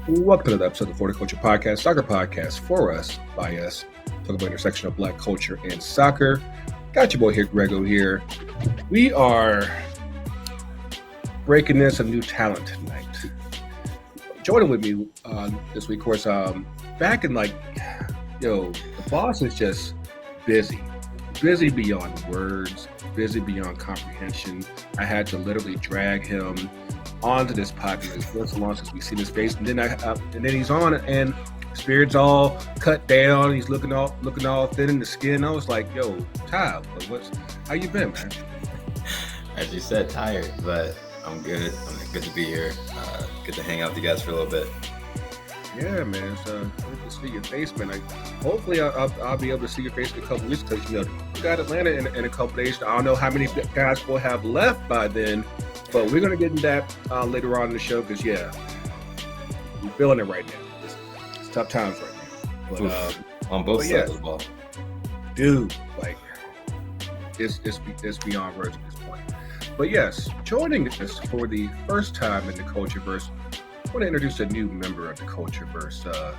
Welcome to another episode of the 40 Culture Podcast, soccer podcast for us, by us, talking about intersection of Black culture and soccer. Got your boy here, Greggo here. We are breaking in some new talent tonight. Joining with me this week, of course, back in the boss is just busy beyond words, busy beyond comprehension. I had to literally drag him onto this podcast. It's been so long since we've seen his face, and then he's on it, and his beard's all cut down. He's looking all thin in the skin. I was like, "Yo, Ty, how you been, man?" As you said, tired, but I'm good. I'm good to be here. Good to hang out with you guys for a little bit. Yeah, man. It's good to see your face, man. Hopefully, I'll be able to see your face in a couple weeks because you got Atlanta in a couple days. I don't know how many guys will have left by then. But we're going to get into that later on in the show because, yeah, we're feeling it right now. It's tough times right now. But, on both sides of the ball. Dude, it's beyond words at this point. But, yes, joining us for the first time in the Cultureverse, I want to introduce a new member of the Cultureverse,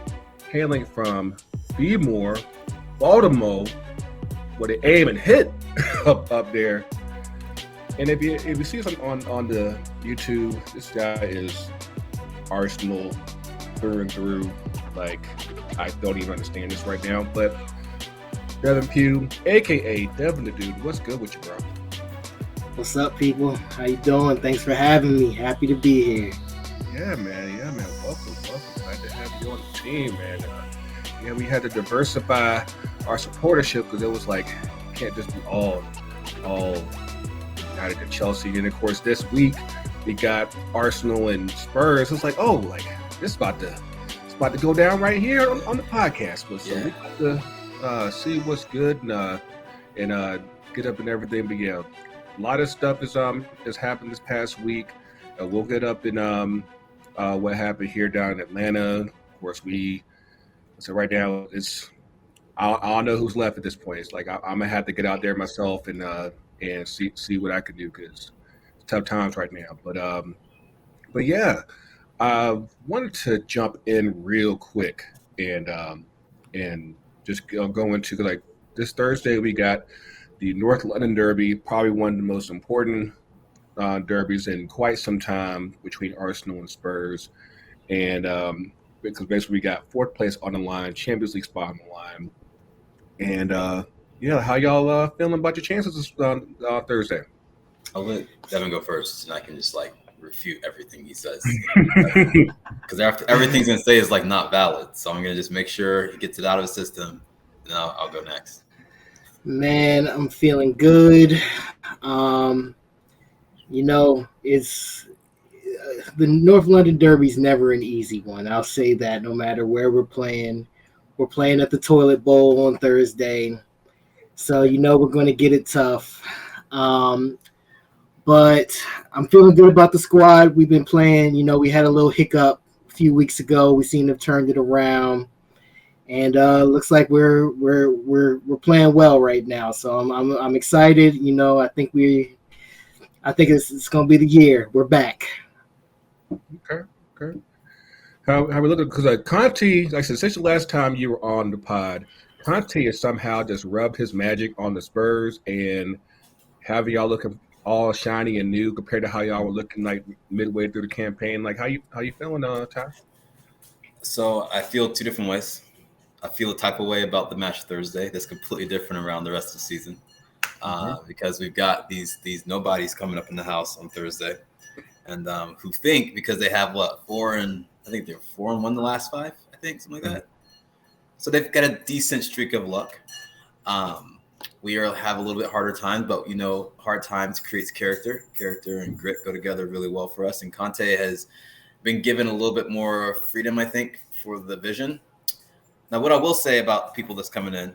hailing from Westmore, Baltimore, where they aim and hit up there. And if you see us on the YouTube, this guy is Arsenal through and through. I don't even understand this right now. But Devin Pugh, a.k.a. Devin the Dude, what's good with you, bro? What's up, people? How you doing? Thanks for having me. Happy to be here. Yeah, man. Welcome. Glad to have you on the team, man. We had to diversify our supportership because it was like, can't just be all United and Chelsea, and of course this week we got Arsenal and Spurs. It's like, this is about to go down right here on the podcast. But so we got to see what's good and get up and everything. But yeah, a lot of stuff has happened this past week. We'll get up in what happened here down in Atlanta. Of course, so right now I don't know who's left at this point. It's like I'm gonna have to get out there myself and see what I can do because it's tough times right now. But yeah, I wanted to jump in real quick and just go into this Thursday we got the North London Derby, probably one of the most important derbies in quite some time between Arsenal and Spurs, and because basically we got fourth place on the line, Champions League spot on the line, and how y'all feeling about your chances this Thursday? I'll let Devin go first, and I can just refute everything he says. Because everything's gonna say is not valid, so I'm gonna just make sure he gets it out of his system, and I'll go next. Man, I'm feeling good. It's the North London Derby's never an easy one. I'll say that. No matter where we're playing at the Toilet Bowl on Thursday. So, we're going to get it tough. But I'm feeling good about the squad. We've been playing, we had a little hiccup a few weeks ago. We seem to have turned it around. And looks like we're playing well right now. So I'm excited. I think it's going to be the year. We're back. Okay. How we looking? Because Conte, like I said, since the last time you were on the pod, Conte has somehow just rubbed his magic on the Spurs and have y'all looking all shiny and new compared to how y'all were looking midway through the campaign. How you feeling, Ty? So I feel two different ways. I feel a type of way about the match Thursday that's completely different around the rest of the season because we've got these nobodies coming up in the house on Thursday, and who think because they have 4-1 the last 5, I think, something like that. So they've got a decent streak of luck. We have a little bit harder time, but hard times creates character. Character and grit go together really well for us. And Conte has been given a little bit more freedom, I think, for the vision. Now, what I will say about the people that's coming in,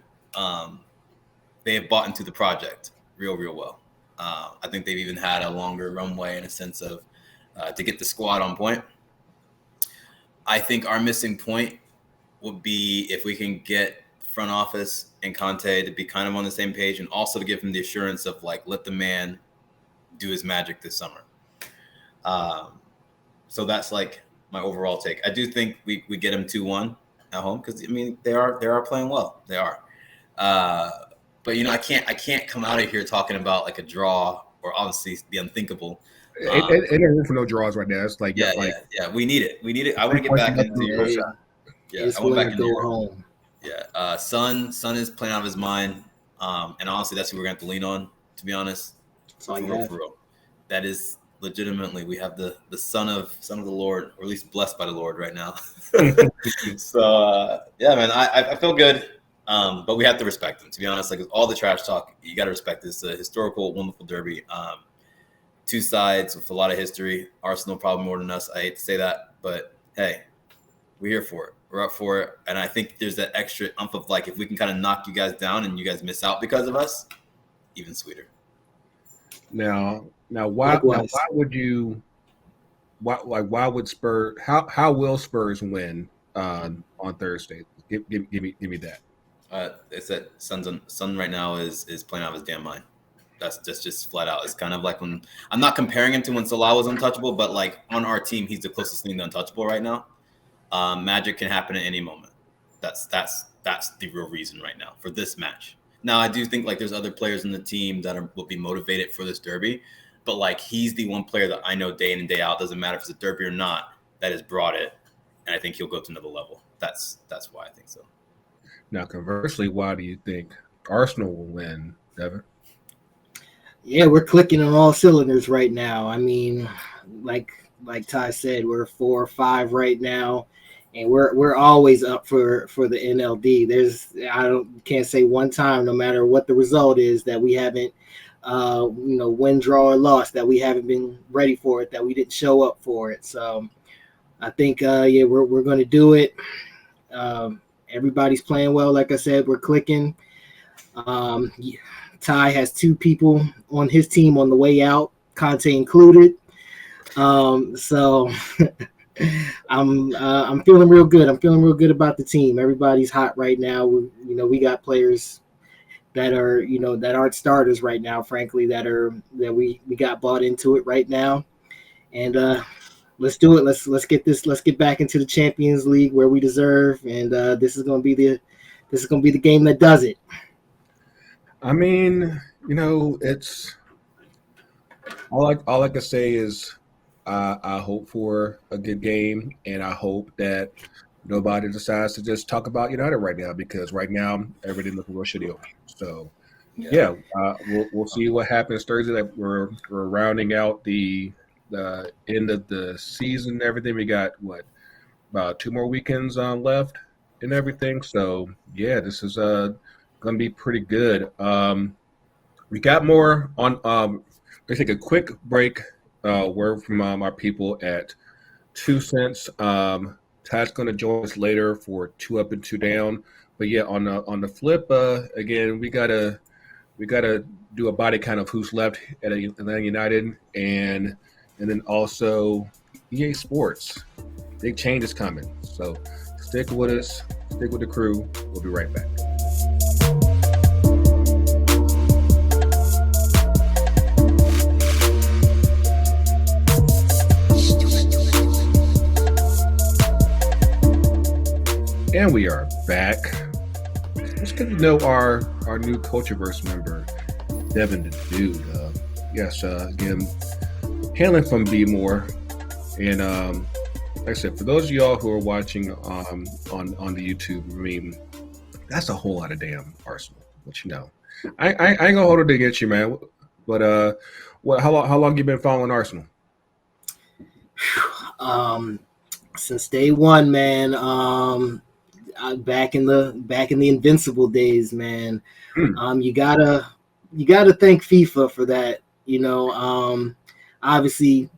they have bought into the project real well. I think they've even had a longer runway in a sense of to get the squad on point. I think our missing point would be if we can get front office and Conte to be kind of on the same page and also to give him the assurance of let the man do his magic this summer. So that's my overall take. I do think we get them 2-1 at home because I mean they are playing well. They are. But I can't come out of here talking about like a draw or obviously the unthinkable. It ain't room for no draws right now. It's like yeah. We need it. I want to get back into your shot. Yeah, I went back into go home. Yeah, Son is playing out of his mind, and honestly, that's who we're going to have to lean on. To be honest, for real. That is legitimately we have the son of the Lord, or at least blessed by the Lord right now. So yeah, man, I feel good. But we have to respect them. To be honest, like all the trash talk, you got to respect this. A historical, wonderful derby. Two sides with a lot of history. Arsenal probably more than us. I hate to say that, but hey, we're here for it. We're up for it. And I think there's that extra umph of like, if we can kind of knock you guys down and you guys miss out because of us, even sweeter. Now, why would Spurs? How will Spurs win on Thursday? Give me that. It's that Son right now is playing out of his damn mind. That's just flat out. It's kind of like when I'm not comparing him to when Salah was untouchable, but like on our team, he's the closest thing to untouchable right now. Magic can happen at any moment. That's the real reason right now for this match. Now, I do think like there's other players in the team that will be motivated for this derby, but like he's the one player that I know day in and day out, doesn't matter if it's a derby or not, that has brought it, and I think he'll go to another level. That's why I think so. Now, conversely, why do you think Arsenal will win, Devin? Yeah, we're clicking on all cylinders right now. I mean, like Ty said, we're 4 or 5 right now, and we're always up for the NLD. Can't say one time, no matter what the result is, that we haven't win, draw, or loss, that we haven't been ready for it, that we didn't show up for it. So I think we're going to do it. Everybody's playing well. Like I said, we're clicking. Ty has 2 people on his team on the way out, Conte included. So I'm feeling real good. I'm feeling real good about the team. Everybody's hot right now. We got players that are that aren't starters right now, frankly, that we got bought into it right now. And let's do it. Let's get back into the Champions League where we deserve. And this is gonna be the game that does it. I mean, it's all I can say is I hope for a good game, and I hope that nobody decides to just talk about United right now, because right now everything looking real shitty over here. So we'll see what happens Thursday. Like we're rounding out the end of the season and everything. We got about 2 more weekends left and everything. So yeah, this is going to be pretty good. We got more on. Let's take a quick break. Word from our people at 2 cents. Tad's going to join us later for 2 up and 2 down. But yeah, on the flip, again, we gotta do a body count of who's left at Atlanta United, and then also EA Sports. Big change is coming. So stick with us. Stick with the crew. We'll be right back. And we are back. Let's get to know our new Cultureverse member, Devin the Dude. Yes, again, hailing from B-More. And like I said, for those of y'all who are watching on the YouTube, I mean, that's a whole lot of damn Arsenal. But I ain't gonna hold it against you, man. But how long you been following Arsenal? Since day one, man. Back in the Invincible days, man. You gotta thank FIFA for that. Obviously,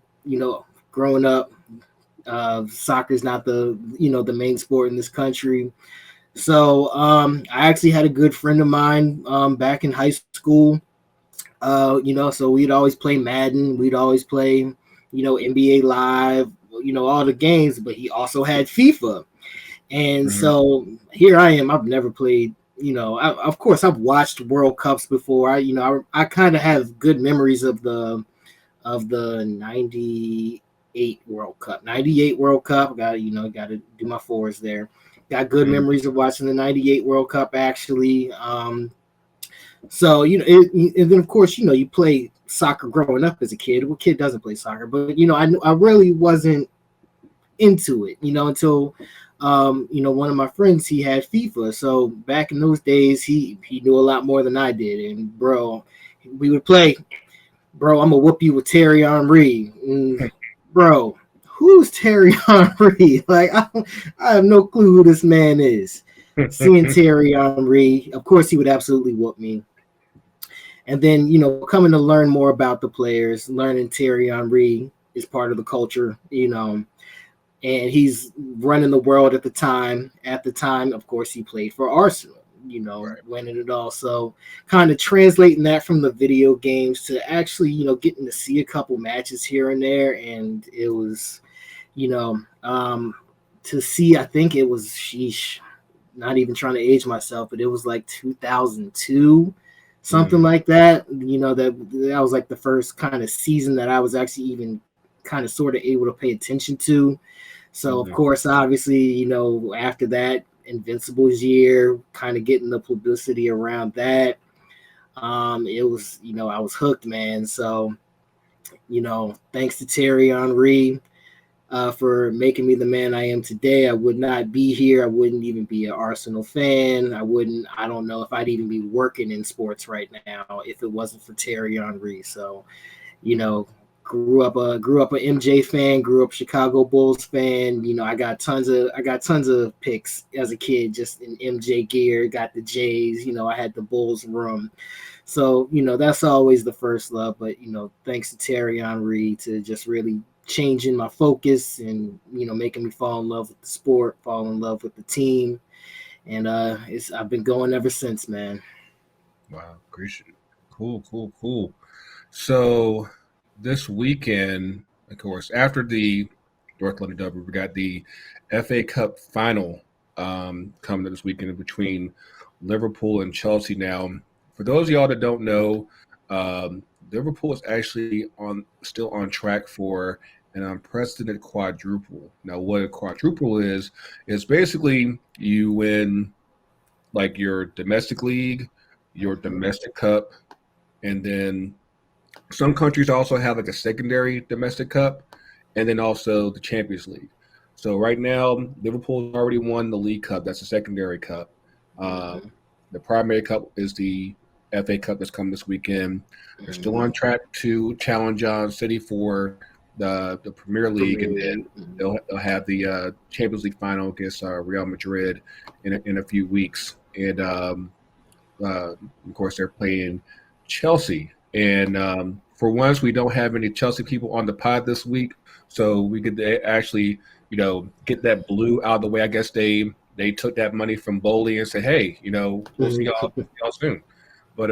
growing up, soccer's not the the main sport in this country. So I actually had a good friend of mine back in high school. So we'd always play Madden, we'd always play NBA Live, all the games, but he also had FIFA. And so here I am. I've never played, of course I've watched World Cups before. I kind of have good memories of the 98 98 World Cup. 98 World Cup. Got to do my fours there. Got good memories of watching the 98 World Cup actually. So and then of course you play soccer growing up as a kid. Well, kid doesn't play soccer, but I really wasn't into it, until one of my friends, he had FIFA. So back in those days, he knew a lot more than I did. And bro, we would play. Bro, I'm gonna whoop you with Terry Henry. Bro, who's Terry Henry? Like I have no clue who this man is. Seeing Terry Henry, of course, he would absolutely whoop me. And then coming to learn more about the players, learning Terry Henry is part of the culture, and he's running the world at the time. At the time, of course, he played for Arsenal, right, winning it all. So kind of translating that from the video games to actually, getting to see a couple matches here and there. And it was, to see, I think it was, sheesh, not even trying to age myself, but it was like 2002, something like that. That was like the first kind of season that I was actually even kind of sort of able to pay attention to. So of course, obviously, after that, Invincible's year, kind of getting the publicity around that, it was, I was hooked, man. So, thanks to Terry Henry for making me the man I am today. I would not be here. I wouldn't even be an Arsenal fan. I don't know if I'd even be working in sports right now if it wasn't for Terry Henry. So, grew up a MJ fan, grew up Chicago Bulls fan. I got tons of picks as a kid, just in MJ gear. Got the Jays. I had the Bulls room. So that's always the first love. But thanks to Terry Henry to just really changing my focus and making me fall in love with the sport, fall in love with the team, and I've been going ever since, man. Wow, appreciate it. Cool. So this weekend, of course, after the North London Derby, we got the FA Cup final coming this weekend between Liverpool and Chelsea. Now, for those of y'all that don't know, Liverpool is actually still on track for an unprecedented quadruple. Now, what a quadruple is basically you win like your domestic league, your domestic cup, and then some countries also have like a secondary domestic cup, and then also the Champions League. So right now, Liverpool's already won the League Cup. That's a secondary cup. The primary cup is the FA Cup that's coming this weekend. They're still on track to challenge City for the Premier League, and then they'll have the Champions League final against Real Madrid in a few weeks. And of course, they're playing Chelsea. And for once, we don't have any Chelsea people on the pod this week, so we could actually, get that blue out of the way. I guess they took that money from Bowley and said, "Hey, we'll see y'all soon." But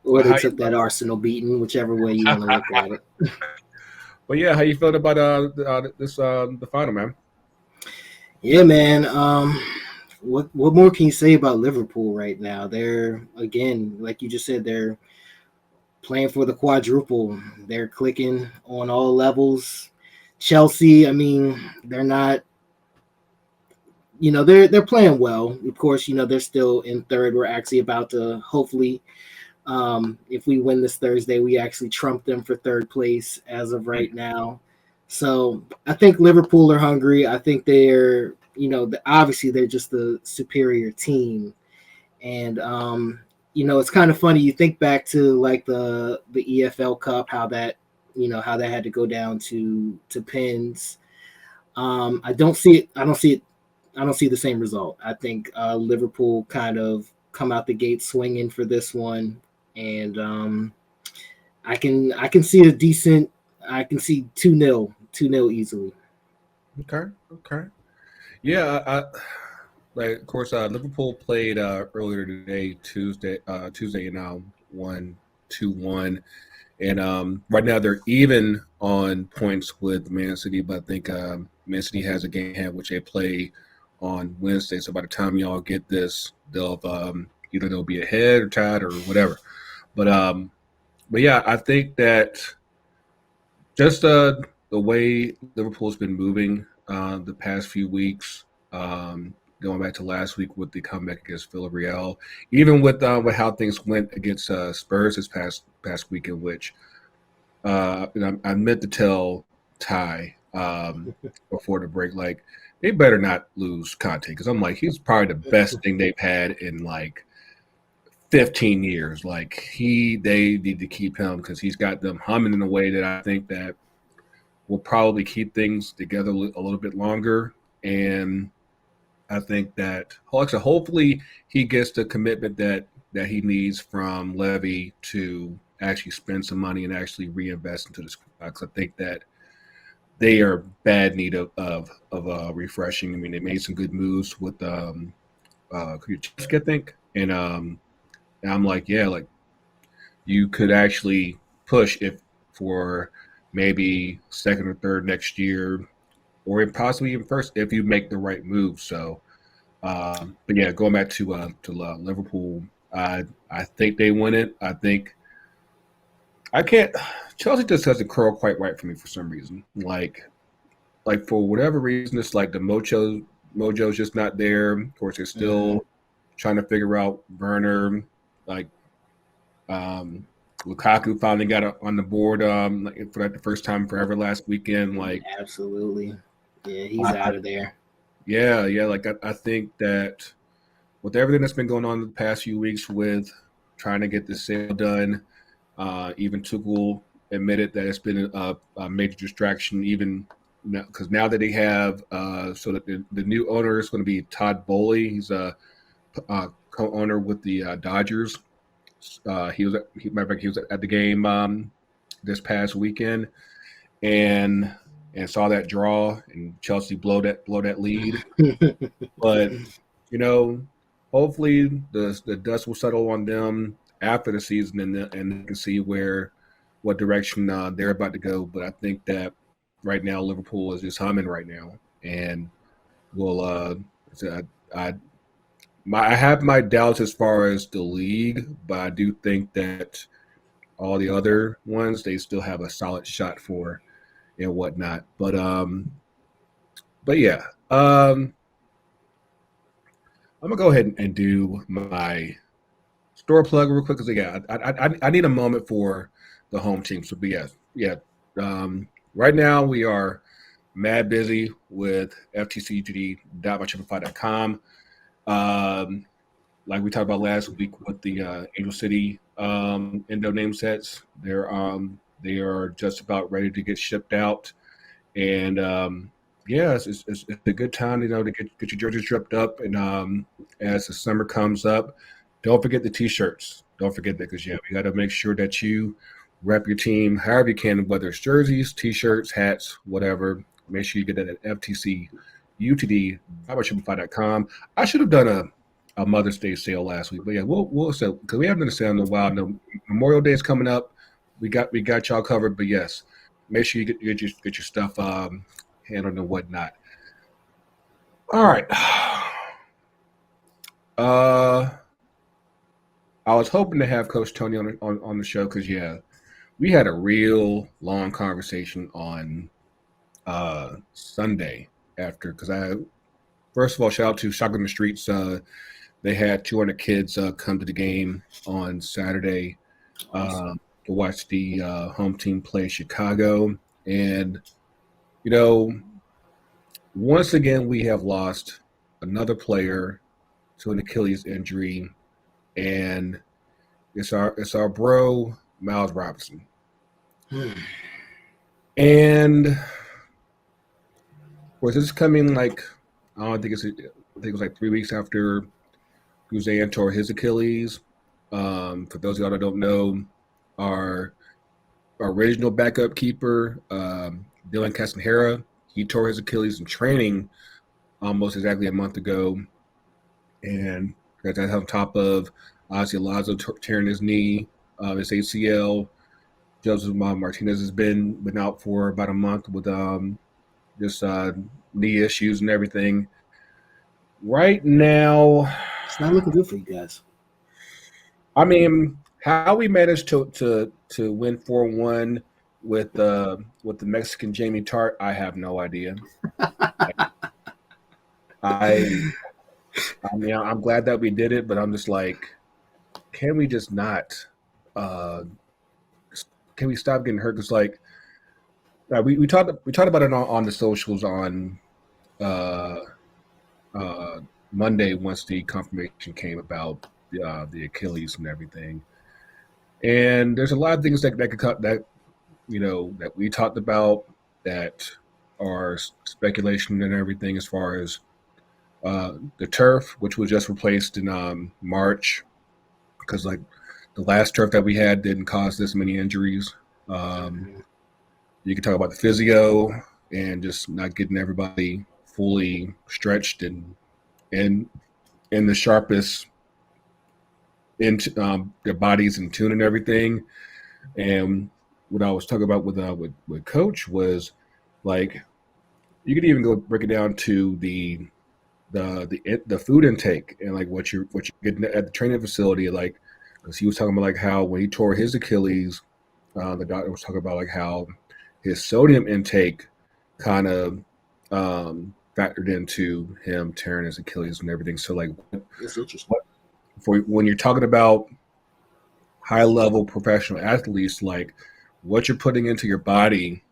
or they took that Arsenal beating, whichever way you want to look at it. But yeah, how you felt about the final, man? Yeah, man. What more can you say about Liverpool right now? They're, again, like you just said, they're playing for the quadruple. They're clicking on all levels. Chelsea, I mean, they're not, they're playing well. Of course, they're still in third. We're actually about to, hopefully, if we win this Thursday, we actually trump them for third place as of right now. So I think Liverpool are hungry. I think they're, obviously they're just the superior team. And, it's kind of funny. You think back to like the EFL Cup, how that had to go down to pins. I don't see the same result. I think Liverpool kind of come out the gate swinging for this one. And I can see a decent. I can see 2-0 easily. Okay. Yeah, of course, Liverpool played earlier today, Tuesday, and won 2-1. And right now they're even on points with Man City, but I think Man City has a game ahead, which they play on Wednesday. So by the time y'all get this, they'll either they'll be ahead or tied or whatever. But yeah, I think that just the way Liverpool's been moving the past few weeks, going back to last week with the comeback against Villarreal, even with how things went against Spurs this past weekend, which I meant to tell Ty before the break, like they better not lose Conte, because I'm like, he's probably the best thing they've had in like 15 years. Like they need to keep him because he's got them humming in a way that I think that will probably keep things together a little bit longer. And I think that hopefully he gets the commitment that he needs from Levy to actually spend some money and actually reinvest into this. Because I think that they are bad need of refreshing. I mean, they made some good moves with Kuchevsky, I think, and I'm like, yeah, like you could actually push it for maybe second or third next year, or possibly even first if you make the right move. So, but yeah, going back to Liverpool, I think they win it. I think I can't. Chelsea just doesn't curl quite right for me for some reason. Like for whatever reason, it's like the mojo's just not there. Of course, they're still trying to figure out Werner. Like Lukaku finally got on the board for like the first time forever last weekend. Like absolutely, yeah, he's out of there. Yeah. Like I think that with everything that's been going on the past few weeks with trying to get the sale done, even Tuchel admitted that it's been a major distraction. Even because now that they have so that the new owner is going to be Todd Bowley. He's a co-owner with the Dodgers. He was at the game this past weekend and saw that draw and Chelsea blow that lead. But hopefully the dust will settle on them after the season and they can see what direction they're about to go. But I think that right now Liverpool is just humming right now, and will I have my doubts as far as the league, but I do think that all the other ones they still have a solid shot for and whatnot. But yeah, I'm gonna go ahead and do my store plug real quick because I need a moment for the home team. So, but yeah. Right now we are mad busy with ftcgd.myshopify.com. Like we talked about last week with the Angel City Indo name sets, they are just about ready to get shipped out, and it's a good time to get your jerseys stripped up, and as the summer comes up, don't forget the t-shirts. Don't forget that because we got to make sure that you rep your team however you can, whether it's jerseys, t-shirts, hats, whatever. Make sure you get that at ftcutd.myshopify.com. I should have done a Mother's Day sale last week, but yeah, we'll sell because we haven't done a sale in a while. No, Memorial Day is coming up. We got y'all covered, but yes, make sure you get your stuff handled and whatnot. All right. I was hoping to have Coach Tony on the show because we had a real long conversation on Sunday because first of all, shout out to Shotgun the Streets. They had 200 kids come to the game on Saturday to watch the home team play Chicago. And, once again, we have lost another player to an Achilles injury. And it's our bro, Miles Robinson. And of course, this is coming I think it was like 3 weeks after Guzan tore his Achilles. For those of y'all that don't know, our original backup keeper, Dylan Castanera, he tore his Achilles in training almost exactly a month ago. And that's on top of Ozzy Alonso tearing his knee, his ACL. Joseph Martinez has been out for about a month with just knee issues and everything. Right now, it's not looking good for you guys. I mean, how we managed to win 4-1 with the Mexican Jamie Tart, I have no idea. I mean, I'm glad that we did it, but I'm just like, can we just not? Can we stop getting hurt? Because like we talked about it on the socials on uh, Monday once the confirmation came about the Achilles and everything. And there's a lot of things that could cut that that we talked about that are speculation and everything as far as the turf, which was just replaced in March, because like the last turf that we had didn't cause this many injuries. You can talk about the physio and just not getting everybody fully stretched and in the sharpest into their bodies in tune and everything. And what I was talking about with Coach was like you could even go break it down to the food intake and like what you're getting at the training facility, like because he was talking about like how when he tore his Achilles, the doctor was talking about like how his sodium intake kind of factored into him tearing his Achilles and everything. So like, That's interesting. For when you're talking about high level professional athletes, like what you're putting into your body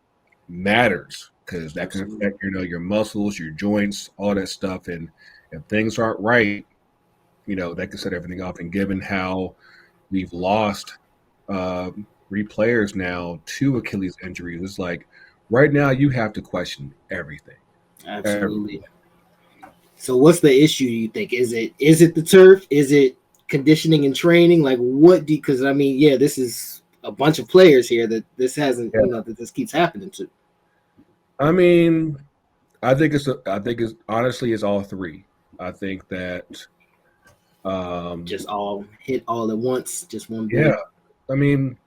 matters because that can affect your muscles, your joints, all that stuff. And if things aren't right, that can set everything off. And given how we've lost 3 players now to Achilles injuries, it's like right now you have to question everything. Absolutely. So what's the issue, you think? Is it the turf? Is it conditioning and training? Like what because I mean, yeah, this is a bunch of players here that this hasn't that this keeps happening to. I mean, I think it's honestly it's all 3. I think that just all hit all at once, just one beat. Yeah. I mean,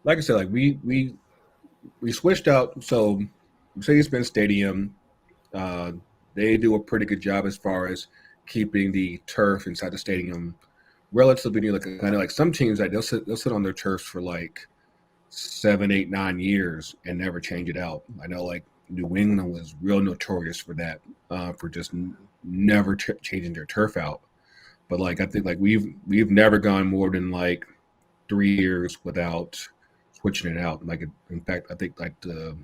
like I said, like we switched out. So Mercedes-Benz Stadium, they do a pretty good job as far as keeping the turf inside the stadium relatively new. Like kind of like some teams that they'll sit on their turfs for like 7, 8, 9 years and never change it out. I know like New England was real notorious for that, for just never changing their turf out. But like I think like we've never gone more than like 3 years without switching it out. Like in fact, I think like the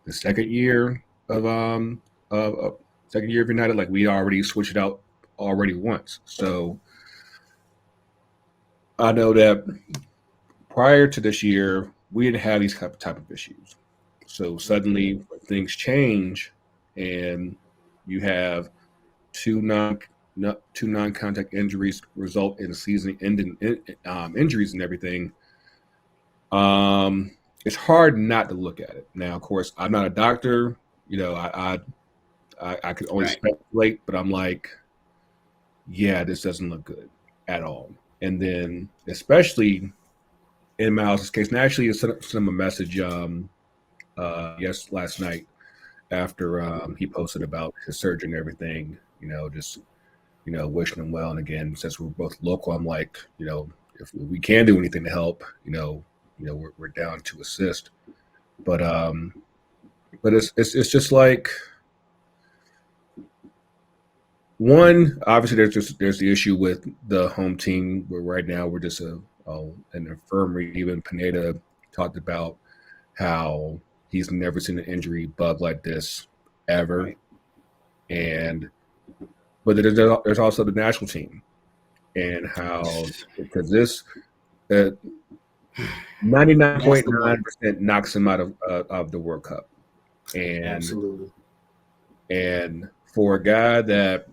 second year of second year of United, like we already switched it out already once. So I know that prior to this year, we didn't have these type of issues. So suddenly things change, and you have two non-contact injuries result in season-ending injuries and everything. It's hard not to look at it. Now, of course, I'm not a doctor. I could only speculate, but I'm like, yeah, this doesn't look good at all. And then, especially in Miles' case, and actually, I sent him a message last night after he posted about his surgery and everything. Just wishing him well. And again, since we're both local, I'm like, if we can do anything to help, we're down to assist. But it's just like. One, obviously, there's the issue with the home team where right now we're just an infirmary. Even Pineda talked about how he's never seen an injury bug like this ever, but there's also the national team and how because this 99.9% knocks him out of the World Cup, and absolutely, and for a guy that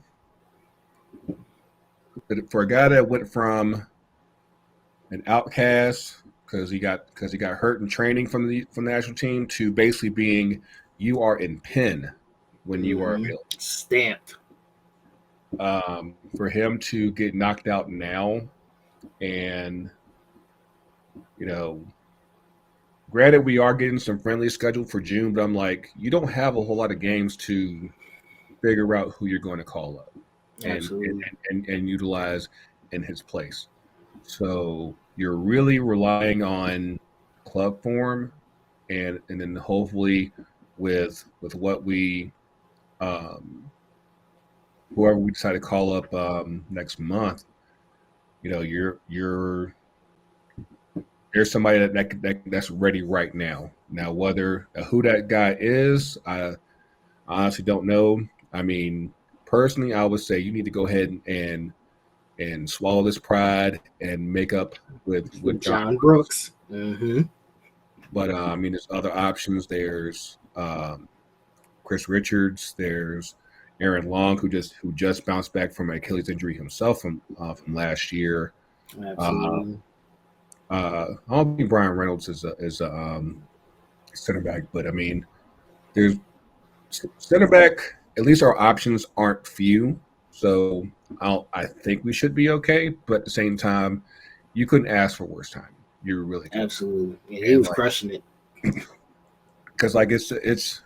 went from an outcast because he got hurt in training from the national team to basically being you are in pin when you are available. Stamped. For him to get knocked out now, and granted we are getting some friendly scheduled for June, but I'm like, you don't have a whole lot of games to figure out who you're going to call up and utilize in his place. So you're really relying on club form, and then hopefully with what we whoever we decide to call up next month, you're there's somebody that's ready right now. Now, whether who that guy is, I honestly don't know. I mean, personally, I would say you need to go ahead and swallow this pride and make up with John Brooks. Mm-hmm. But I mean, there's other options. There's Chris Richards. There's Aaron Long, who just bounced back from an Achilles injury himself from last year. Absolutely. I don't think Brian Reynolds is a center back, but I mean, there's center back. At least our options aren't few, so I think we should be okay. But at the same time, you couldn't ask for worse time. You really could. Absolutely, and he was crushing it. Because it's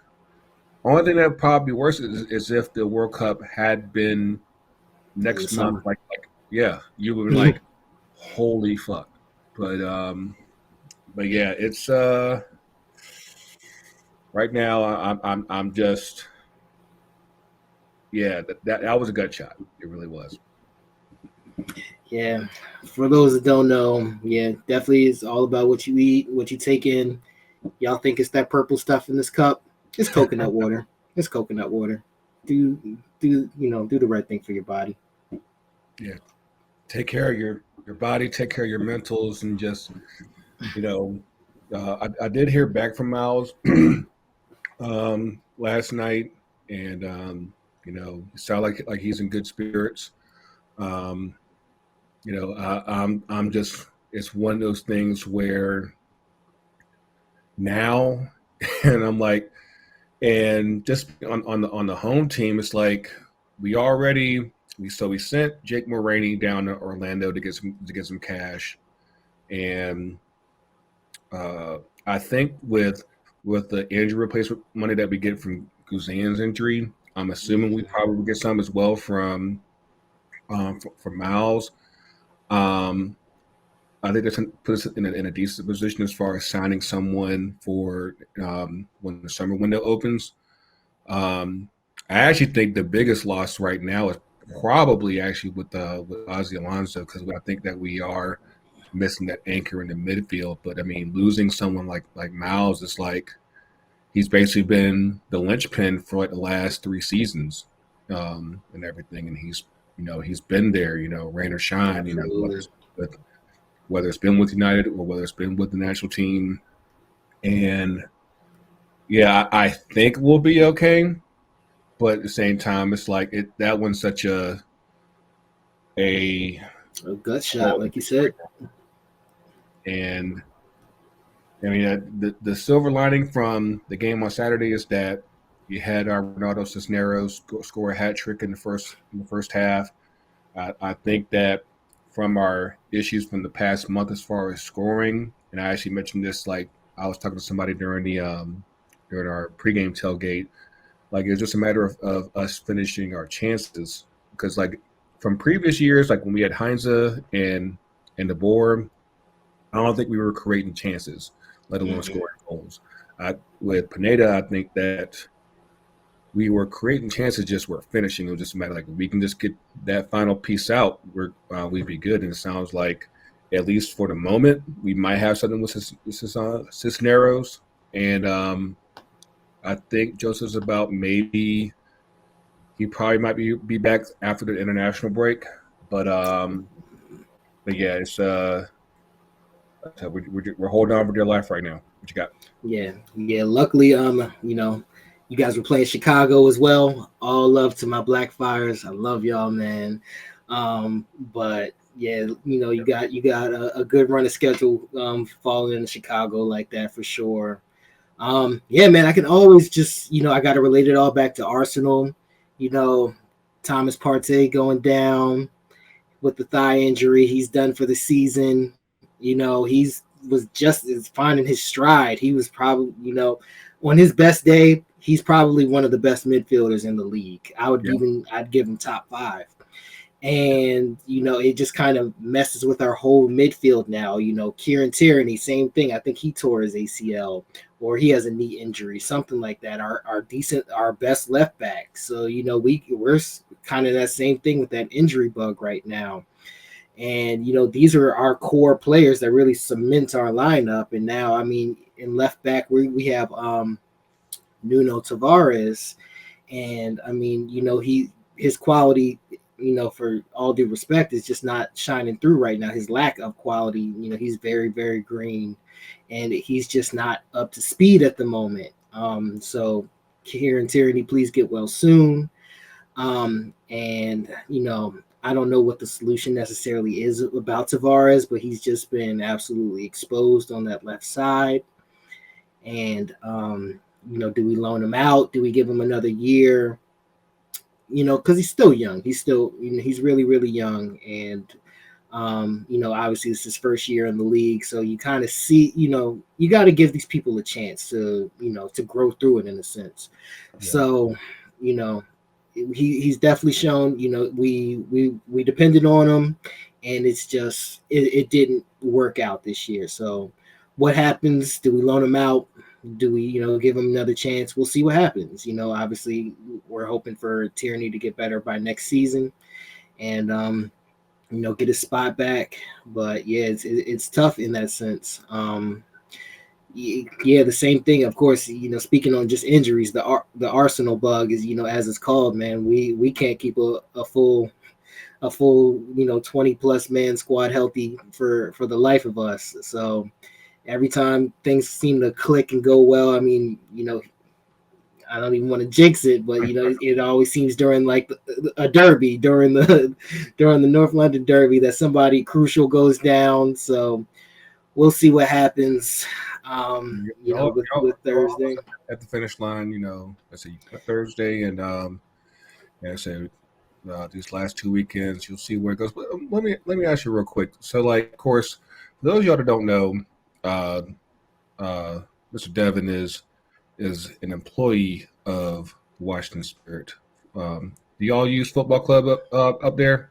only thing that would probably be worse is if the World Cup had been next month. Like yeah, you would be like, holy fuck. But yeah, it's right now I'm just that was a gut shot. It really was. Yeah, for those that don't know, yeah, definitely it's all about what you eat, what you take in. Y'all think it's that purple stuff in this cup? It's coconut water. It's coconut water. Do the right thing for your body. Yeah, take care of your body, take care of your mentals, and just I did hear back from Miles last night, and it sounded like he's in good spirits. I'm just, it's one of those things where now, and I'm like, and just on the home team, it's like we sent Jake Mulroney down to Orlando to get some cash, and I think with the injury replacement money that we get from Guzan's injury, I'm assuming we probably will get some as well from Miles. I think that puts us in a decent position as far as signing someone for when the summer window opens. I actually think the biggest loss right now is probably actually with Ozzy Alonso, because I think that we are missing that anchor in the midfield. But I mean, losing someone like Miles is like he's basically been the linchpin for like the last 3 seasons and everything, and he's been there, rain or shine, whether it's been with United or whether it's been with the national team. And yeah, I think we'll be okay. But at the same time, it's like that one's such a gut shot, like you said. And I mean, the silver lining from the game on Saturday is that you had our Ronaldo Cisneros score a hat trick in the first half. I think that from our issues from the past month as far as scoring, and I actually mentioned this, like I was talking to somebody during our pregame tailgate, like it's just a matter of us finishing our chances, because like from previous years, like when we had Heinze and De Boer, I don't think we were creating chances, let alone scoring goals. With Pineda, I think that we were creating chances, just we're finishing. It was just a matter like if we can just get that final piece out, we'd be good. And it sounds like, at least for the moment, we might have something with Cisneros. And I think Joseph's about maybe he probably might be back after the international break. But yeah, it's we're holding on for dear life right now. What you got? Yeah. Luckily, you guys were playing Chicago as well. All love to my Black Fires. I love y'all, man. But yeah, you got a good running schedule falling in Chicago like that for sure. Yeah, man, I can always just, I got to relate it all back to Arsenal. Thomas Partey going down with the thigh injury. He's done for the season. Was just finding his stride. He was probably, on his best day, he's probably one of the best midfielders in the league. I'd give him top 5. And it just kind of messes with our whole midfield now. Kieran Tierney, same thing. I think he tore his ACL or he has a knee injury, something like that. Our best left back. So we're kind of that same thing with that injury bug right now. And these are our core players that really cement our lineup. And now, I mean, in left back we have Nuno Tavares, and I mean, his quality, for all due respect, is just not shining through right now. His lack of quality, he's very, very green, and he's just not up to speed at the moment. So Kieran Tierney, please get well soon. And I don't know what the solution necessarily is about Tavares, but he's just been absolutely exposed on that left side. And do we loan him out? Do we give him another year? Because he's still young. He's still, he's really, really young. And, obviously it's his first year in the league. So you kind of see, you got to give these people a chance to, to grow through it in a sense. Yeah. So, he's definitely shown, we depended on him, and it's just, it didn't work out this year. So what happens? Do we loan him out? Do we, give him another chance? We'll see what happens. Obviously we're hoping for Tierney to get better by next season and, get his spot back. But yeah, it's tough in that sense. Yeah, the same thing, of course. Speaking on just injuries, the Arsenal bug is, as it's called, man. We can't keep a full 20 plus man squad healthy for the life of us. So every time things seem to click and go well, I mean, I don't even want to jinx it, but it always seems during like a derby, during the North London derby, that somebody crucial goes down. So we'll see what happens. With Thursday at the finish line, let's see, Thursday, and I said these last 2 weekends, you'll see where it goes. But let me ask you real quick. So, like, of course, for those of y'all that don't know, Mr. Devin is an employee of Washington Spirit. Do y'all use football club up there?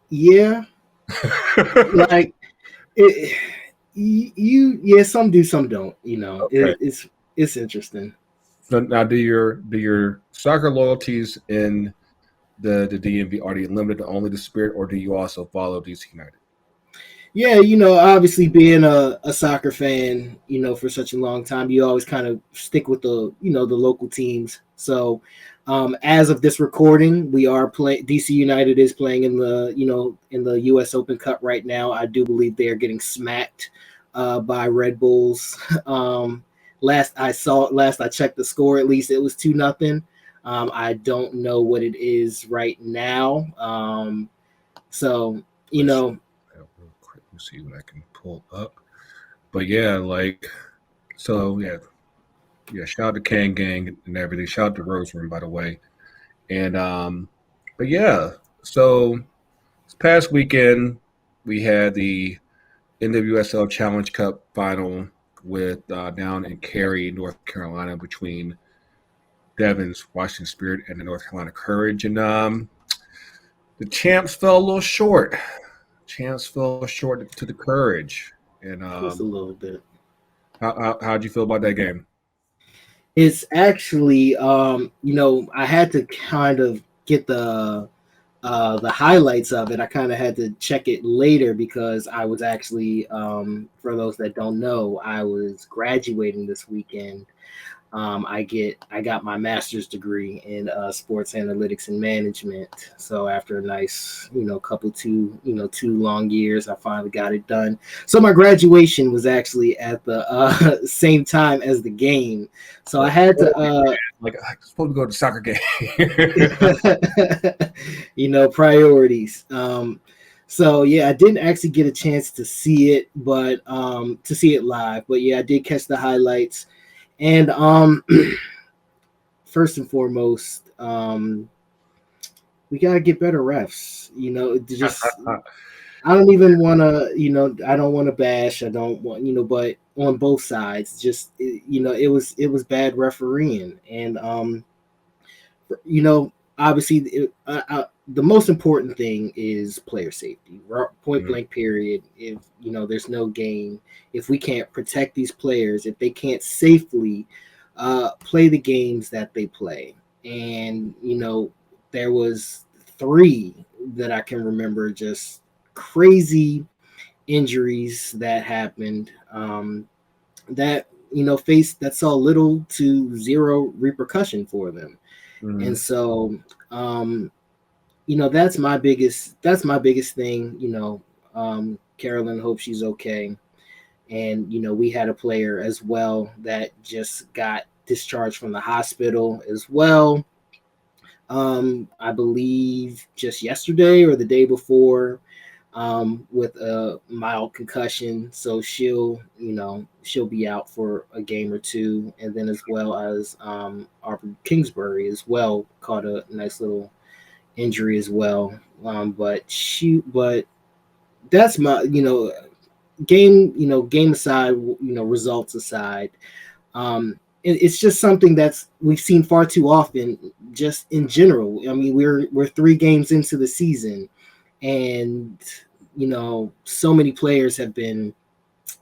Yeah. Like it, yeah, some do, some don't. Okay. It's interesting. So now, do your soccer loyalties in the DMV, are they limited to only the Spirit, or do you also follow DC United? Yeah, obviously being a soccer fan, for such a long time, you always kind of stick with the local teams. So as of this recording, we are playing. DC United is playing in the US Open Cup right now. I do believe they are getting smacked by Red Bulls. Last I checked the score, at least it was 2-0. I don't know what it is right now. So real quick, let's see what I can pull up. But yeah, shout out to Can Gang and everything. Shout out to Roseman, by the way. And but yeah, so this past weekend we had the NWSL Challenge Cup final with down in Cary, North Carolina, between Devin's Washington Spirit and the North Carolina Courage, and the champs fell a little short. Champs fell short to the Courage, and just a little bit. How'd you feel about that game? It's actually, I had to kind of get the highlights of it. I kind of had to check it later because I was actually, for those that don't know, I was graduating this weekend. I got my master's degree in sports analytics and management. So after a nice, two long years, I finally got it done. So my graduation was actually at the same time as the game. So I had to I'm supposed to go to the soccer game. Priorities. So yeah, I didn't actually get a chance to see it, but to see it live. But yeah, I did catch the highlights. And first and foremost, we gotta get better refs. I don't even want to, I don't want to bash. I don't want, but on both sides, just it was bad refereeing, and obviously, the most important thing is player safety. Point blank, period. If there's no game, if we can't protect these players, if they can't safely play the games that they play, and there was 3 that I can remember, just crazy injuries that happened. That that saw little to zero repercussion for them. And so, that's my biggest thing. Carolyn, hope she's okay. And we had a player as well that just got discharged from the hospital as well. I believe just yesterday or the day before, with a mild concussion. So she'll be out for a game or 2, and then as well as Aubrey Kingsbury as well caught a nice little injury as well. But that's my game aside, results aside. It's just something that's we've seen far too often, just in general. I mean, we're 3 games into the season, and so many players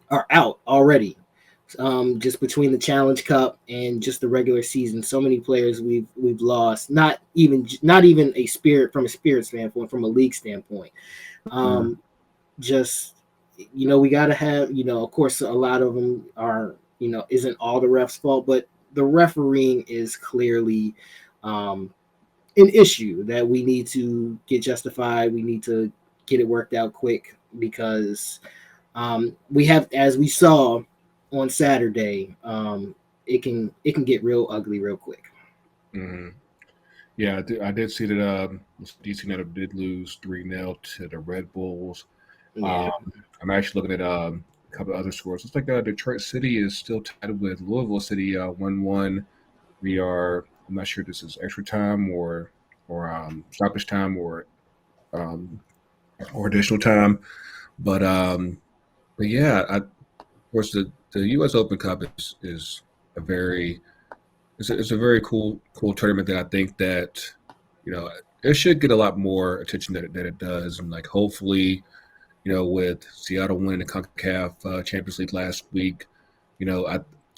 are out already. Just between the Challenge Cup and just the regular season, so many players we've lost. Not even a spirit standpoint, from a league standpoint. Just we got to have of course, a lot of them are isn't all the refs' fault, but the refereeing is clearly an issue that we need to get justified. We need to get it worked out quick, because we have, as we saw on Saturday, it can get real ugly real quick. Yeah, I did see that DC United did lose 3-0 to the Red Bulls. Yeah. I'm actually looking at a couple of other scores. It's like Detroit City is still tied with Louisville City 1-1. I'm not sure if this is extra time or stoppage time or additional time, but yeah, of course the U.S. Open Cup is a very cool tournament that I think that it should get a lot more attention than it does, and like hopefully with Seattle winning the CONCACAF Champions League last week,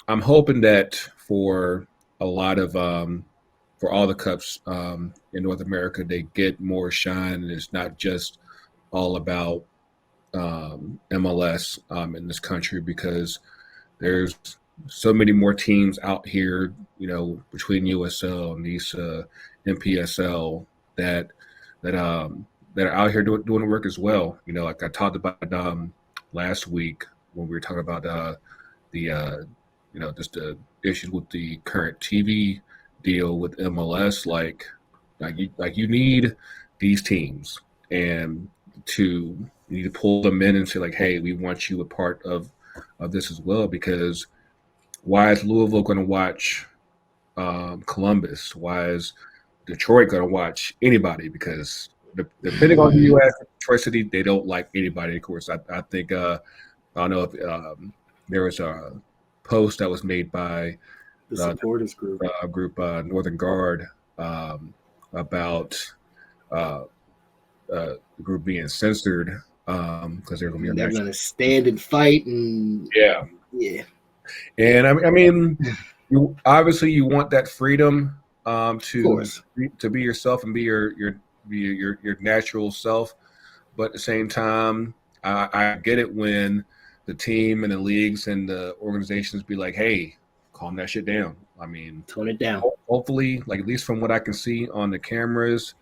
I'm hoping that for a lot of for all the cups in North America, they get more shine, and it's not just all about MLS in this country, because there's so many more teams out here, between USL, NISA, NPSL that are out here doing the work as well. Like I talked about last week when we were talking about just the issues with the current TV deal with MLS. Like you need these teams, and you need to pull them in and say like, hey, we want you a part of this as well, because why is Louisville going to watch Columbus? Why is Detroit going to watch anybody? Because depending on the U.S., Detroit City, they don't like anybody. Of course, I think I don't know if there was a post that was made by the supporters group Northern Guard about the group being censored because they're going to stand and fight, and yeah. And I mean, you obviously want that freedom to be yourself and be your natural self, but at the same time, I get it when the team and the leagues and the organizations be like, hey, calm that shit down. I mean, tone it down. Hopefully, like at least from what I can see on the cameras,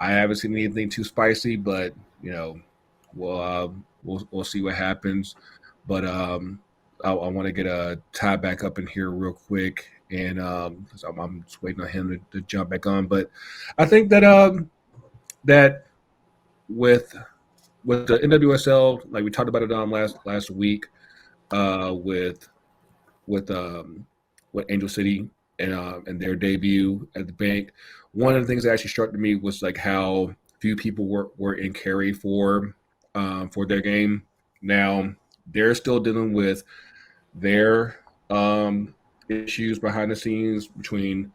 I haven't seen anything too spicy, but we'll see what happens. But I want to get a tie back up in here real quick, and so I'm just waiting on him to jump back on. But I think that that with the NWSL, like we talked about it last week, with Angel City and their debut at the bank. One of the things that actually struck me was like how few people were in carry for for their game. Now they're still dealing with their issues behind the scenes between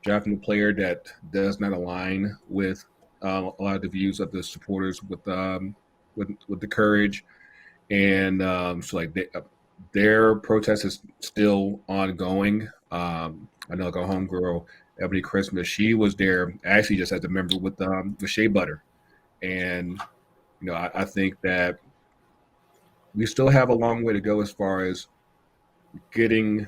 drafting a player that does not align with a lot of the views of the supporters with the courage, and so like their protest is still ongoing. I know like our homegirl Ebony Christmas, she was there actually just as a member with Shea Butter, and I think that we still have a long way to go as far as getting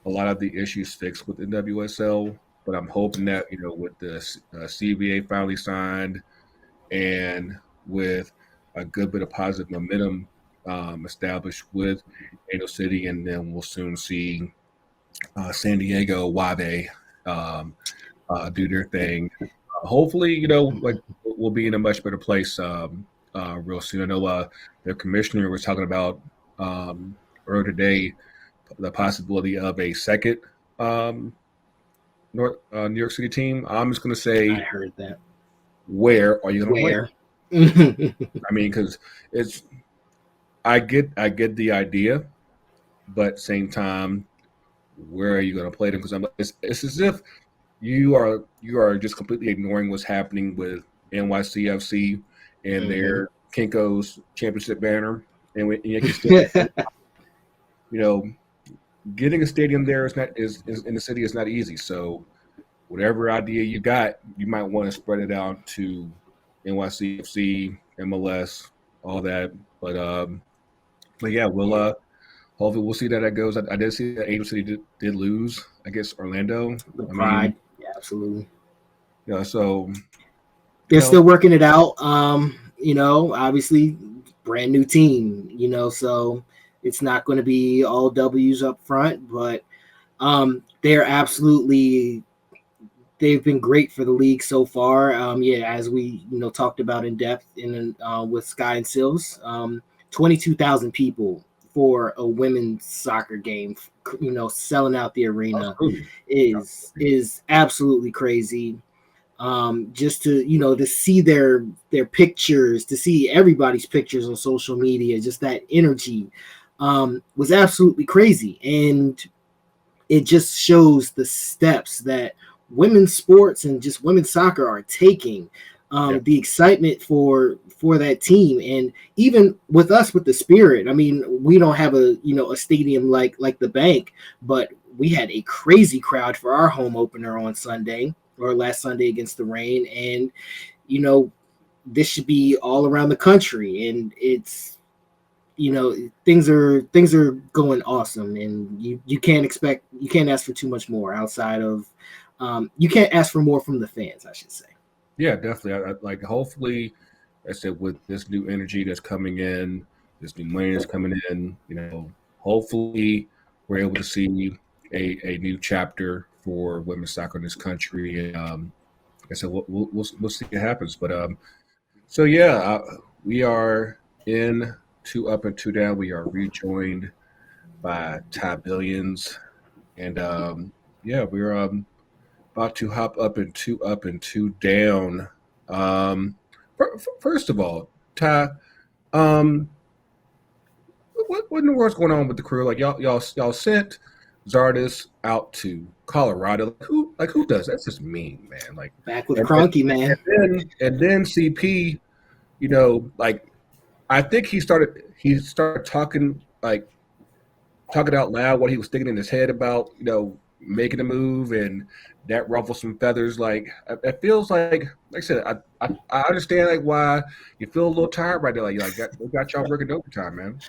a lot of the issues fixed with NWSL. But I'm hoping that with the CBA finally signed and with a good bit of positive momentum established with Angel City, and then we'll soon see San Diego, Wave do their thing. Hopefully, like we'll be in a much better place real soon. I know their commissioner was talking about earlier today the possibility of a second New York City team. I'm just going to say, I heard that. Where are you going to play? I mean, because I get the idea, but same time, where are you going to play them? Because it's as if you are just completely ignoring what's happening with NYCFC and their Kinko's championship banner, and you can still, getting a stadium there is in the city is not easy. So whatever idea you got, you might want to spread it out to NYCFC, MLS, all that. But yeah, we'll hopefully we'll see that goes. I did see that Angel City did lose against Orlando. The Pride, yeah, absolutely. Yeah, so they're still working it out. Obviously, brand new team. So it's not going to be all W's up front, but they're absolutely. They've been great for the league so far. As we talked about in depth with Sky and Sills, 22,000 people for a women's soccer game. Selling out the arena is absolutely crazy. Just to see their pictures, to see everybody's pictures on social media, just that energy was absolutely crazy, and it just shows the steps that women's sports and just women's soccer are taking. The excitement for that team, and even with us with the Spirit. I mean, we don't have a stadium like the Bank, but we had a crazy crowd for our home opener on Sunday or last Sunday against the Rain, and this should be all around the country, and it's things are going awesome, and you can't ask for too much more outside of you can't ask for more from the fans, I should say. Yeah, definitely. Hopefully, I said, with this new energy that's coming in, this new money that's coming in, hopefully we're able to see a new chapter for women's soccer in this country. And like I said, we'll see what happens. But so yeah, we are in 2 Up and 2 Down. We are rejoined by Ty Billions, and we're about to hop up and 2 Up and 2 Down. First of all, Ty, what in the world's going on with the crew? Like y'all sent Zardes out to Colorado. Who does that? That's just mean, man. Like back with Cronky, man. And then CP, I think he started talking out loud what he was thinking in his head about making a move, and that ruffled some feathers. Like it feels like I said, I understand why you feel a little tired right there. Like got y'all working overtime, man.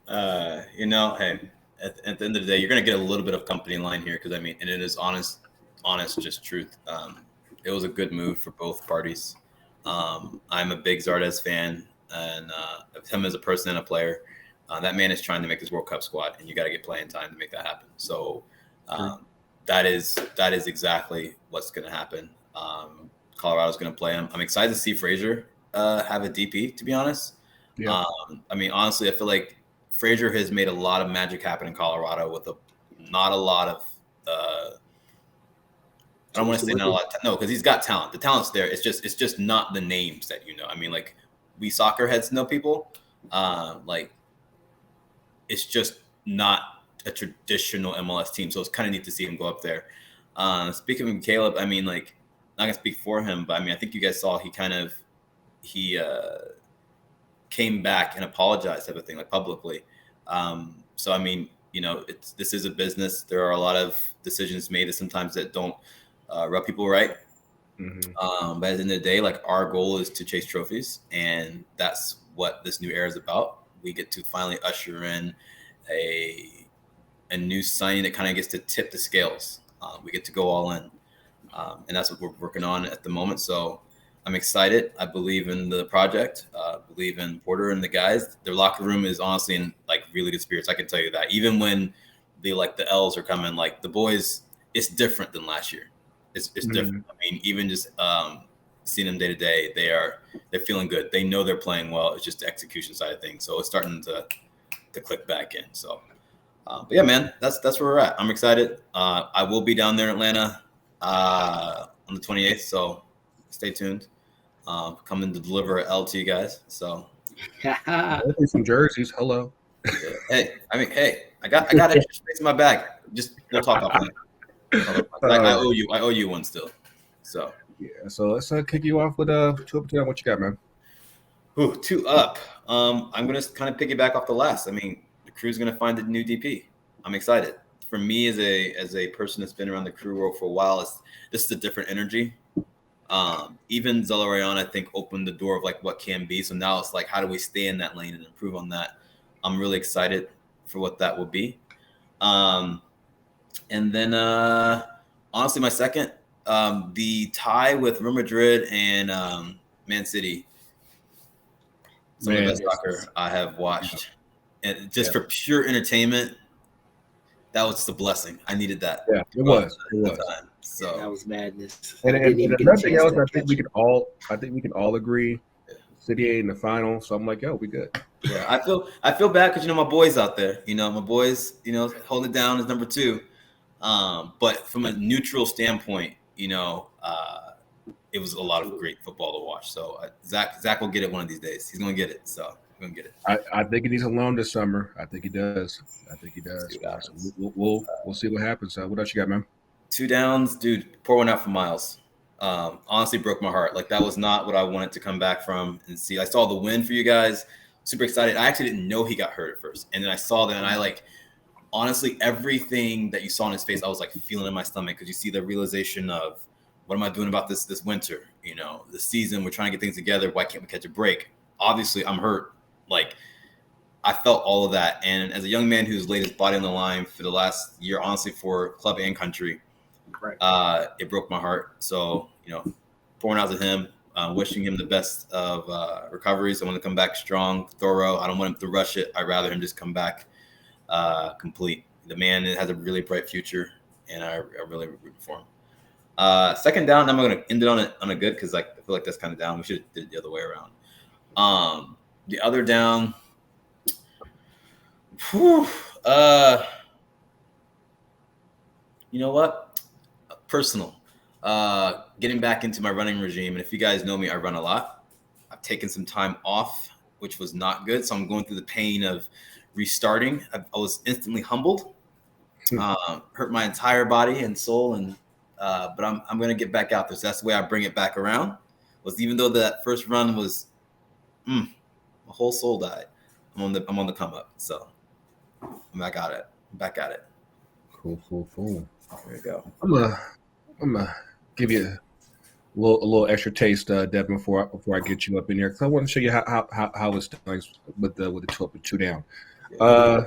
Hey, at the end of the day, you're gonna get a little bit of company in line here, because and it is honest, just truth. It was a good move for both parties. I'm a big Zardes fan, and him as a person and a player. That man is trying to make his World Cup squad, and you got to get playing time to make that happen. So that is exactly what's going to happen. Colorado's going to play him. I'm excited to see Frazier have a DP, to be honest. Yeah. Honestly, I feel like Frazier has made a lot of magic happen in Colorado with not a lot of I don't want to say not a lot. No, because he's got talent. The talent's there. It's just not the names that . we soccer heads know people, like it's just not a traditional MLS team. So it's kind of neat to see him go up there. Speaking of Caleb, I mean, like, not gonna speak for him, but I mean, I think you guys saw he came back and apologized type of thing, like publicly. So I mean, you know, this is a business. There are a lot of decisions made that sometimes that don't rub people right. Mm-hmm. But at the end of the day, like, our goal is to chase trophies, and that's what this new era is about. We get to finally usher in a new signing that kind of gets to tip the scales. We get to go all in, and that's what we're working on at the moment. So I'm excited. I believe in the project. Believe in Porter and the guys. Their locker room is honestly in like really good spirits. I can tell you that. Even when the L's are coming, like the boys, it's different than last year. It's different. I mean, even just seeing them day to day, they're feeling good. They know they're playing well. It's just the execution side of things. So it's starting to click back in. So, but yeah, man, that's where we're at. I'm excited. I will be down there in Atlanta on the 28th. So stay tuned. Coming to deliver an L to you guys. So some jerseys. Hello. Yeah. Hey, I got extra space in my bag. Just we'll talk off that. I owe you one still. So yeah. So let's kick you off with 2 up and 2 down. What you got, man? Ooh, 2 up. I'm gonna kind of piggyback off the last. I mean, the crew's gonna find a new DP. I'm excited. For me, as a person that's been around the crew world for a while, this is a different energy. Even Zelarayan, I think, opened the door of like what can be. So now it's like, how do we stay in that lane and improve on that? I'm really excited for what that will be. And then honestly, my second, the tie with Real Madrid and Man City. Some of the best soccer I have watched, and just for pure entertainment, that was just a blessing. I needed that. Yeah, it was. Time. So that was madness. And nothing else. I think we can all agree. City ain't in the final, so I'm like, yo, we good. Yeah, I feel bad because my boys out there. My boys, holding it down is number 2. But from a neutral standpoint, it was a lot of great football to watch. So Zach will get it one of these days. He's gonna get it. So we're gonna get it. I think he needs a loan this summer. I think he does. So we'll see what happens. What else you got, man? 2 downs, dude. Pour one out for Miles. Honestly, broke my heart. Like, that was not what I wanted to come back from and see. I saw the win for you guys. Super excited. I actually didn't know he got hurt at first, and then I saw that, and I honestly, everything that you saw in his face, I was like feeling in my stomach, because you see the realization of, what am I doing about this winter? The season, we're trying to get things together. Why can't we catch a break? Obviously, I'm hurt. Like, I felt all of that. And as a young man who's laid his body on the line for the last year, honestly, for club and country, right, it broke my heart. So, pouring out to him, wishing him the best of recoveries. I want to come back strong, thorough. I don't want him to rush it. I'd rather him just come back complete. The man has a really bright future, and I really root for him. Second down, I'm going to end it on a good, because I feel like that's kind of down. We should have did it the other way around. The other down, you know what? Personal. Getting back into my running regime. And if you guys know me, I run a lot. I've taken some time off, which was not good. So I'm going through the pain of restarting. I was instantly humbled. Hurt my entire body and soul, and but I'm going to get back out there. So that's the way I bring it back around. Was even though that first run was, my whole soul died. I'm on the come up. So I'm back at it. Cool. There you go. I'm gonna give you a little extra taste, Devin, before I get you up in there, because I want to show you how it's done with the 2 up and 2 down.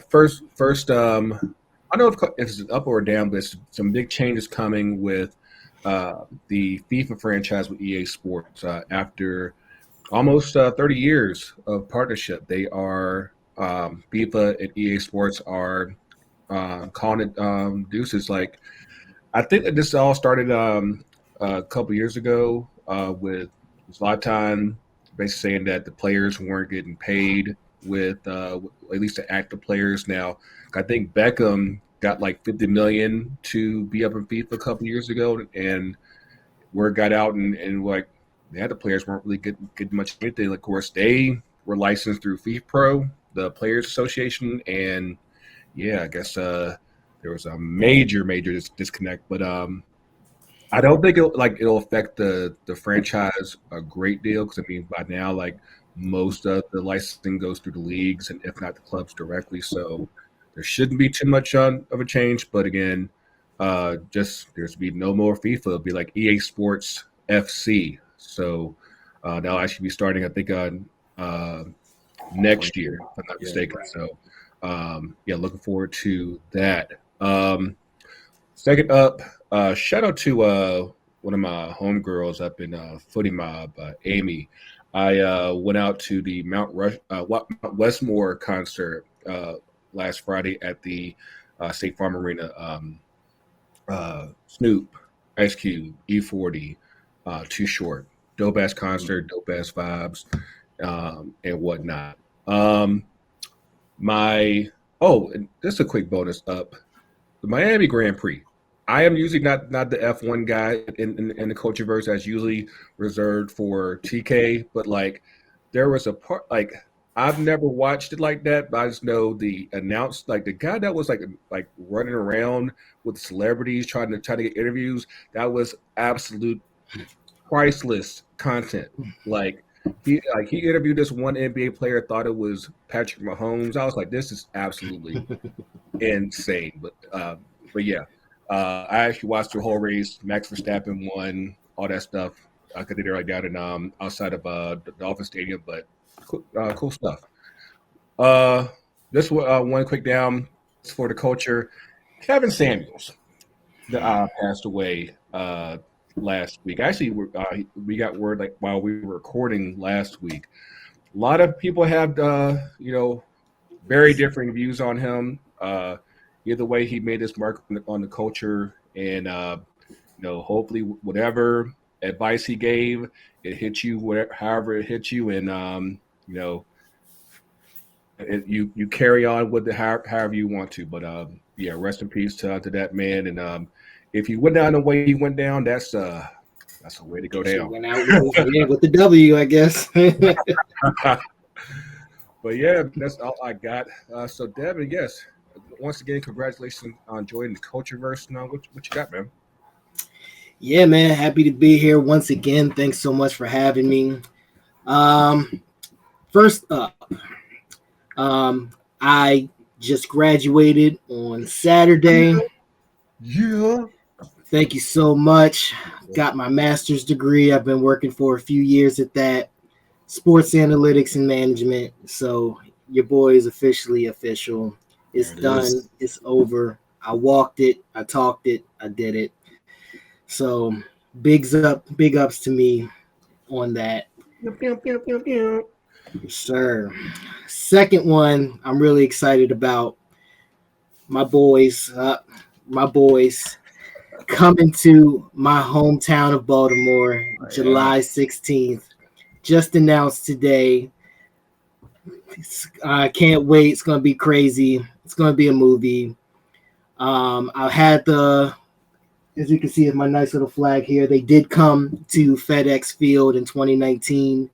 First, I don't know if it's up or down, but there's some big changes coming with the FIFA franchise with EA Sports. After almost 30 years of partnership, they are FIFA and EA Sports are calling it deuces. Like, I think that this all started a couple years ago with Zlatan basically saying that the players weren't getting paid with at least the active players. Now, I think Beckham got like $50 million to be up in FIFA a couple years ago, and word got out and like yeah, the players weren't really getting much of anything. Of course, they were licensed through FIFPro, the Players Association, and yeah, I guess there was a major disconnect. But I don't think it'll affect the franchise a great deal because I mean by now like most of the licensing goes through the leagues and if not the clubs directly, so there shouldn't be too much of a change. But again, just there's be no more FIFA. It'll be like EA Sports FC. So that'll actually be starting I think on next year if I'm not mistaken. Right. So yeah, looking forward to that. Second up, shout out to one of my homegirls up in Footy Mob, Amy. I went out to the Mount Westmore concert last Friday at the State Farm Arena. Snoop, Ice Cube, E40, Too Short, dope ass concert, dope ass vibes, and whatnot. And just a quick bonus up the Miami Grand Prix. I am usually not the F1 guy in the Cultureverse. That's usually reserved for TK. But like, there was a part like I've never watched it like that. But I just know the guy that was like running around with celebrities trying to get interviews. That was absolute priceless content. Like he interviewed this one NBA player, thought it was Patrick Mahomes. I was like, this is absolutely insane. But yeah. I actually watched the whole race. Max Verstappen won, all that stuff. I could do it right down in outside of the Dolphin Stadium, but cool stuff. This one quick down for the culture. Kevin Samuels passed away last week. Actually, we got word like while we were recording last week. A lot of people have very differing views on him. Either way, he made his mark on the culture, and hopefully, whatever advice he gave, it hit you, however it hit you, and you carry on with it however you want to. But yeah, rest in peace to that man. And if he went down the way he went down, that's a way to go down. Went out with the W, I guess. But yeah, that's all I got. So Devin, yes. Once again, congratulations on joining the Cultureverse. Now, what you got, man? Yeah, man, happy to be here once again. Thanks so much for having me. First up, I just graduated on Saturday. Yeah. Thank you so much. Got my master's degree. I've been working for a few years at that. Sports analytics and management. So your boy is officially official. It's done. It's over. I walked it. I talked it. I did it. So big ups to me on that. Sir. Second one, I'm really excited about my boys coming to my hometown of Baltimore, July 16th. Just announced today. I can't wait. It's going to be crazy. It's going to be a movie. I had as you can see in my nice little flag here, they did come to FedEx Field in 2019.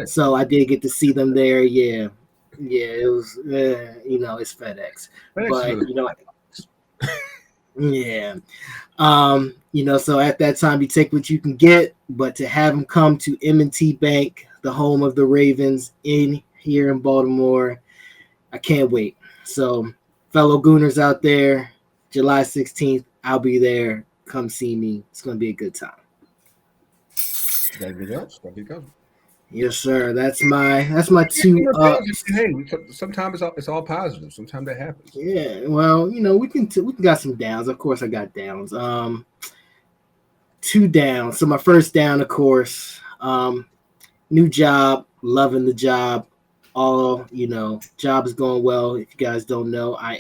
So I did get to see them there. Yeah, it was, it's FedEx. But, yeah. So at that time, you take what you can get. But to have them come to M&T Bank, the home of the Ravens here in Baltimore, I can't wait. So fellow Gooners out there, July 16th, I'll be there. Come see me. It's going to be a good time. That'd be good. Yes, sir. That's my two ups. Hey, sometimes it's all positive. Sometimes that happens. Yeah. Well, we can got some downs. Of course, I got downs. 2 downs. So my first down, of course, new job, loving the job. All job is going well. If you guys don't know, I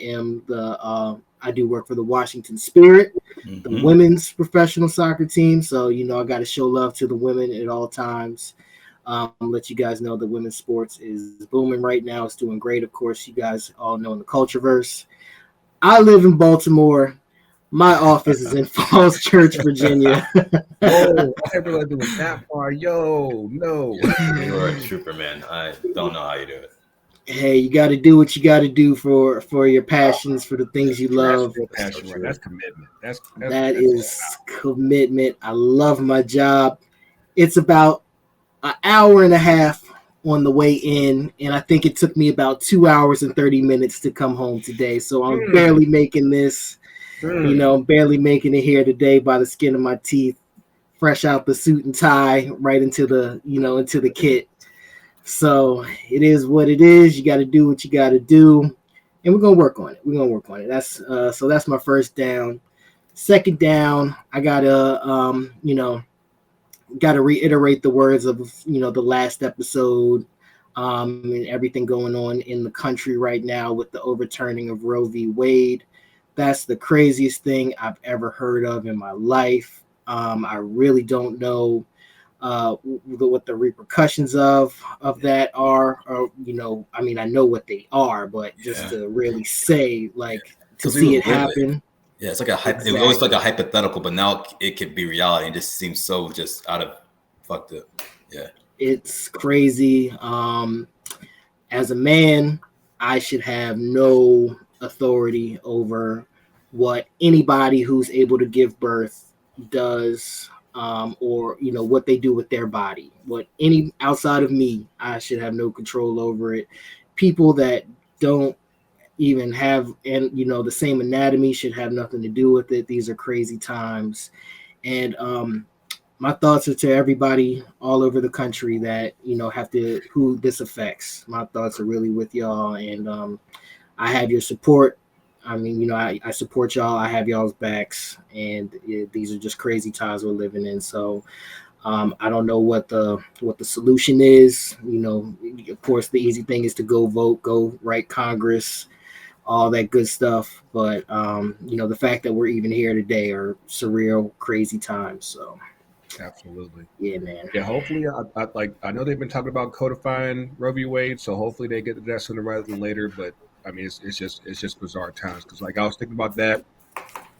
do work for the Washington Spirit, the women's professional soccer team. So I got to show love to the women at all times. Let you guys know that women's sports is booming right now. It's doing great. Of course, you guys all know in the Cultureverse. I live in Baltimore. My office is in Falls Church, Virginia. Oh, I didn't realize it was that far. Yo, no. You are a trooper, man. I don't know how you do it. Hey, you got to do what you got to do for your passions, for the things you That's love. real That's so passion, right? true. That's commitment. That is commitment. I love my job. It's about an hour and a half on the way in, and I think it took me about 2 hours and 30 minutes to come home today. So I'm barely making this. I'm barely making it here today by the skin of my teeth. Fresh out the suit and tie, right into the into the kit. So it is what it is. You got to do what you got to do, and we're gonna work on it. That's so that's my first down. Second down, I gotta got to reiterate the words of the last episode, and everything going on in the country right now with the overturning of Roe v. Wade. That's the craziest thing I've ever heard of in my life. I really don't know what the repercussions of that are, or I mean, I know what they are, but just to really say, like, to see it happen. Yeah, it's like it was always like a hypothetical, but now it could be reality. It just seems so just out of fucked up. Yeah, it's crazy. As a man, I should have no authority over what anybody who's able to give birth does, or what they do with their body. What any outside of me, I should have no control over it. People that don't even have the same anatomy should have nothing to do with it. These are crazy times, and my thoughts are to everybody all over the country that who this affects. My thoughts are really with y'all, and I have your support. I mean, I support y'all. I have y'all's backs, and these are just crazy times we're living in. So I don't know what the solution is. Of course, the easy thing is to go vote, go write Congress, all that good stuff. But the fact that we're even here today are surreal, crazy times. So Absolutely. yeah, man. Yeah, hopefully, I know they've been talking about codifying Roe v. Wade, so hopefully they get to that sooner rather than later. But I mean, it's just bizarre times because like I was thinking about that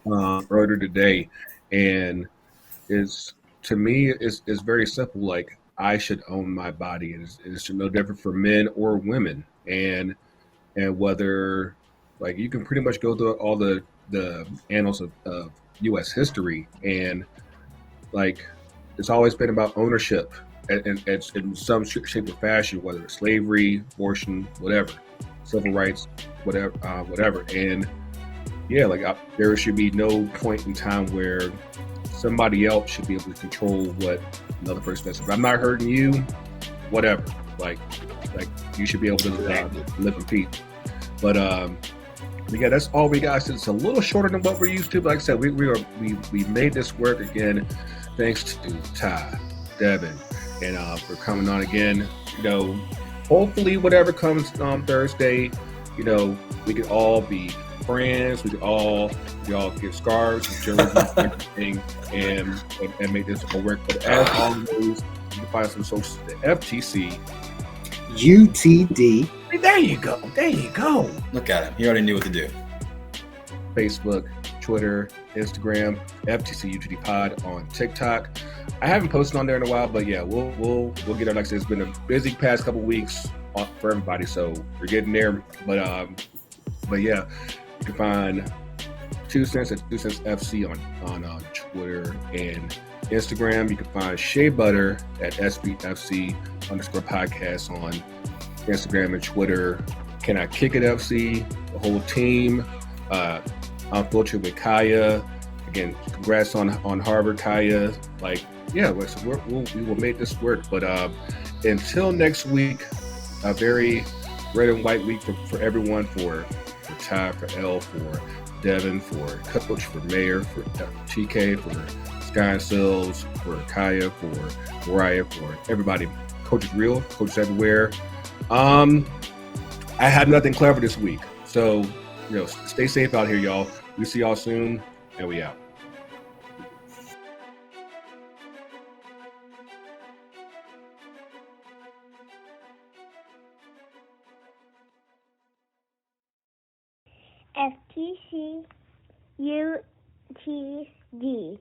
earlier today, and it's to me it's very simple. Like I should own my body, and it's no different for men or women, and whether like you can pretty much go through all the annals of U.S. history and like it's always been about ownership and in some shape or fashion, whether it's slavery, abortion, whatever, civil rights, whatever. And yeah, like there should be no point in time where somebody else should be able to control what another person does. If I'm not hurting you, whatever. Like you should be able to live in peace. But yeah, that's all we got. It's a little shorter than what we're used to. But like I said, we made this work again, thanks to Ty, Devin, and for coming on again. Hopefully whatever comes Thursday, we could all be friends. We could all get scarves and jerseys and everything, and make this all work. But as always, you can find us on socials at FTC. UTD. There you go. Look at him. He already knew what to do. Facebook, Twitter, Instagram, FTC UTD Pod on TikTok. I haven't posted on there in a while, but yeah, we'll get on. Like I said, it's been a busy past couple weeks for everybody, so we're getting there. But yeah, you can find 2 Cents at 2 Cents FC on Twitter and Instagram. You can find Shea Butter at SBFC_podcast on Instagram and Twitter. Can I Kick It FC? The whole team. I'm filtered with Kaya. Again, congrats on Harvard, Kaya. Like, yeah, we will make this work. But until next week, a very red and white week for everyone, for Ty, for L, for Devin, for Coach, for Mayor, for TK, for Sky and Sills, for Kaya, for Mariah, for everybody. Coach is real, coaches everywhere. I had nothing clever this week. So, stay safe out here, y'all. We see y'all soon, and we out. FTC, T D.